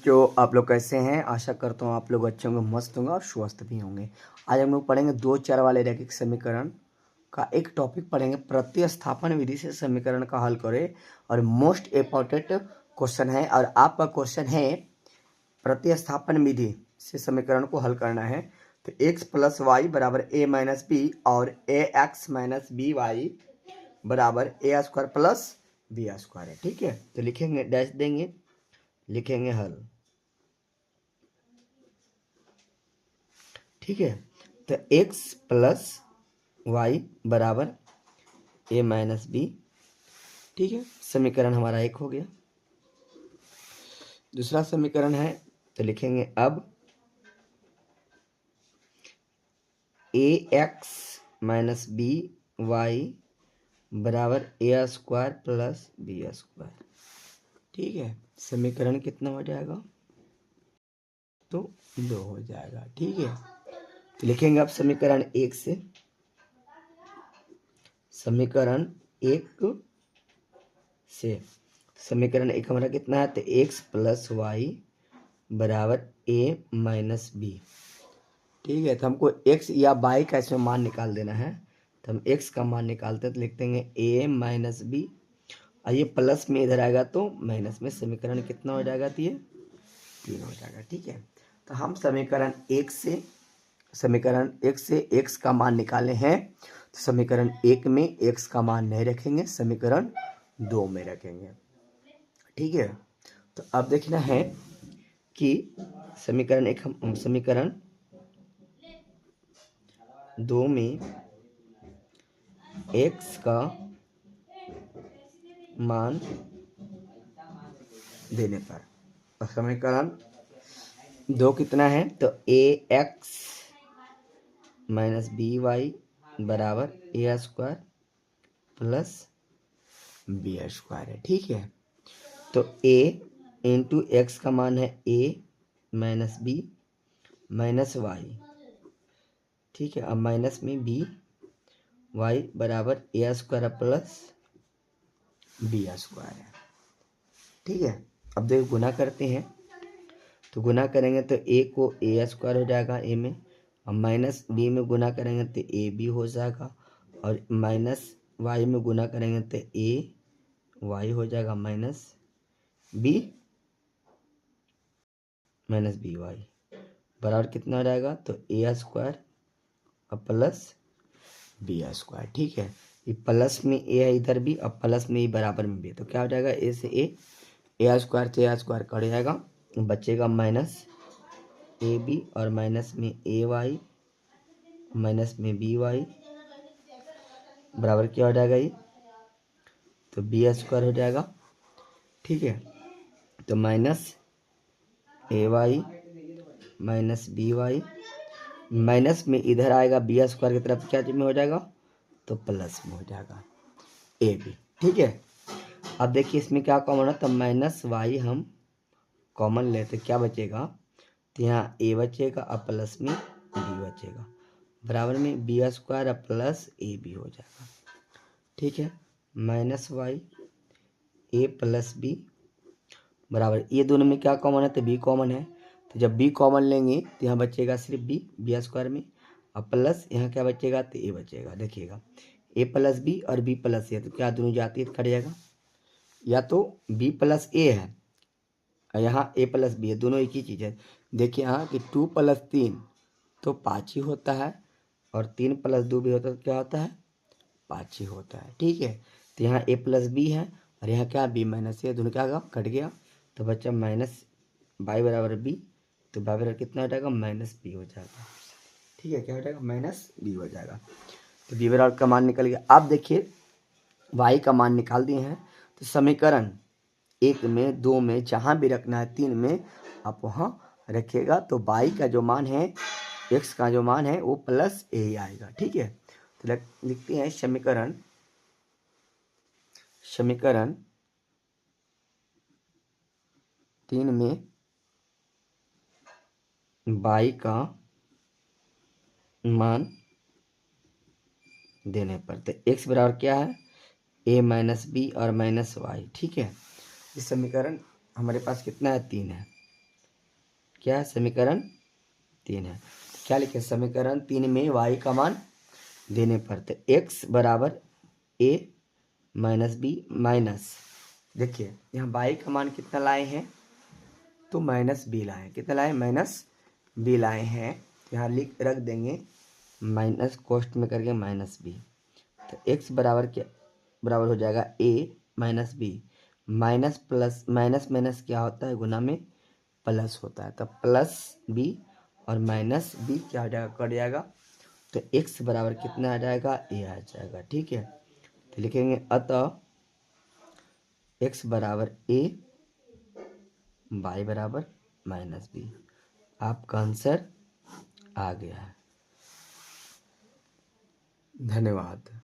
बच्चों, आप लोग कैसे हैं? आशा करता हूँ आप लोग अच्छे होंगे, मस्त होंगे और स्वस्थ भी होंगे। आज हम लोग पढ़ेंगे दो चर वाले रैखिक समीकरण का एक टॉपिक पढ़ेंगे, प्रतिस्थापन विधि से समीकरण का हल करें। और मोस्ट इम्पॉर्टेंट क्वेश्चन है और आपका क्वेश्चन है प्रतिस्थापन विधि से समीकरण को हल करना है। तो x प्लस वाई बराबर ए माइनस बी और ए एक्स माइनस बी वाई बराबर a square plus b square है। ठीक है, तो लिखेंगे, डैश देंगे, लिखेंगे हल। ठीक है, तो x प्लस वाई बराबर ए माइनस बी। ठीक है, समीकरण हमारा एक हो गया। दूसरा समीकरण है तो लिखेंगे अब ए एक्स माइनस बी वाई बराबर a square plus b square. ठीक है, समीकरण कितना हो जाएगा? तो 2 हो जाएगा। ठीक है, तो लिखेंगे अब समीकरण एक से, समीकरण एक से समीकरण एक हमारा कितना है? तो एक्स प्लस वाई बराबर ए माइनस बी। ठीक है, तो हमको एक्स या वाई का इसमें मान निकाल देना है। तो हम एक्स का मान निकालते हैं तो लिखते हैं ए माइनस बी, और ये प्लस में इधर आएगा तो माइनस में। समीकरण कितना हो जाएगा? तो ये 3 हो जाएगा। ठीक है, तो हम समीकरण एक से एक्स का मान निकाले हैं। तो समीकरण एक में एक्स का मान नहीं रखेंगे, समीकरण 2 में रखेंगे। ठीक है, तो अब देखना है कि समीकरण एक, हम समीकरण 2 में x का मान देने पर, और समीकरण 2 कितना है? तो ए एक्स माइनस बी वाई बराबर a square plus b square है। ठीक है, तो a इंटू एक्स का मान है a minus b minus y. ठीक है, अब माइनस में b y बराबर a square plus b square है। ठीक है, अब देखो गुना करते हैं, तो गुना करेंगे तो a को ए स्क्वायर हो जाएगा a में, और माइनस b में गुना करेंगे तो ए बी हो जाएगा, और माइनस y में गुना करेंगे तो ए वाई हो जाएगा माइनस बी वाई बराबर कितना हो जाएगा? तो ए स्क्वायर और प्लस बी स्क्वायर। ठीक है, ये प्लस में ए है इधर भी, और प्लस में बराबर में भी, तो क्या हो जाएगा? ए से ए स्क्वायर से ए स्क्वायर कट जाएगा, बचेगा माइनस ए बी, और माइनस में ए वाई माइनस में बी वाई बराबर क्या हो जाएगा? ये तो बी स्क्वायर हो जाएगा। ठीक है, तो minus a y minus b y, minus में इधर आएगा बी स्क्वायर की तरफ, क्या में हो जाएगा? तो प्लस में हो जाएगा ए बी। ठीक है, अब देखिए इसमें क्या कॉमन है? तो माइनस वाई हम कॉमन लेते, क्या बचेगा? तो यहाँ ए बचेगा और प्लस में बी बचेगा, बराबर में बी स्क्वायर और प्लस ए बी हो जाएगा। ठीक है, माइनस वाई ए प्लस बी बराबर, ये दोनों में क्या कॉमन है? तो बी कॉमन है, तो जब बी कॉमन लेंगे तो यहाँ बचेगा सिर्फ बी स्क्वायर में, और प्लस यहाँ क्या बचेगा? तो ए बचेगा। देखिएगा ए प्लस बी और बी प्लस ए, तो क्या दोनों जाती है? कट जाएगा, या तो बी प्लस ए है और यहाँ ए प्लस बी है, दोनों एक ही चीज़ है। देखिए यहाँ कि 2 प्लस 3 तो 5 ही होता है, और 3 प्लस 2 भी होता है तो क्या होता है? 5 ही होता है। ठीक है, तो यहाँ ए प्लस बी है और यहाँ क्या? बी माइनस ए, दोनों क्या होगा? कट गया, तो बच्चा माइनस बाई बराबर बी, तो बाई बराबर कितना हो जाएगा? माइनस बी हो जाएगा। ठीक है, क्या हो जाएगा? माइनस बी हो जाएगा। तो बी बराबर का मान निकल गया। अब देखिए वाई का मान निकाल दिए हैं, तो समीकरण एक में, 2 में, जहाँ भी रखना है, 3 में आप वहाँ रखिएगा। तो वाई का जो मान है, एक्स का जो मान है वो प्लस ए ही आएगा। ठीक है, तो लिखते हैं समीकरण 3 में वाई का मान देने पर, तो एक्स बराबर क्या है? ए माइनस बी और माइनस वाई। ठीक है, इस समीकरण हमारे पास कितना है? 3 है। क्या है, समीकरण 3 है। क्या लिखे, समीकरण 3 में y का मान देने पर, तो x बराबर a माइनस बी माइनस, देखिए यहाँ y का मान कितना लाए हैं, तो माइनस बी लाए हैं। कितना लाए, माइनस बी लाए हैं। यहाँ लिख रख देंगे माइनस कोष्ट में करके माइनस बी, तो x बराबर क्या, बराबर हो जाएगा a minus b, minus plus minus minus क्या होता है, गुना में प्लस होता है, तो प्लस बी और माइनस बी क्या हो जाएगा, कट जाएगा, तो x बराबर कितना आ जाएगा, a आ जाएगा। ठीक है, तो लिखेंगे अतः x बराबर a, y बराबर माइनस बी। आपका आंसर आ गया है। धन्यवाद।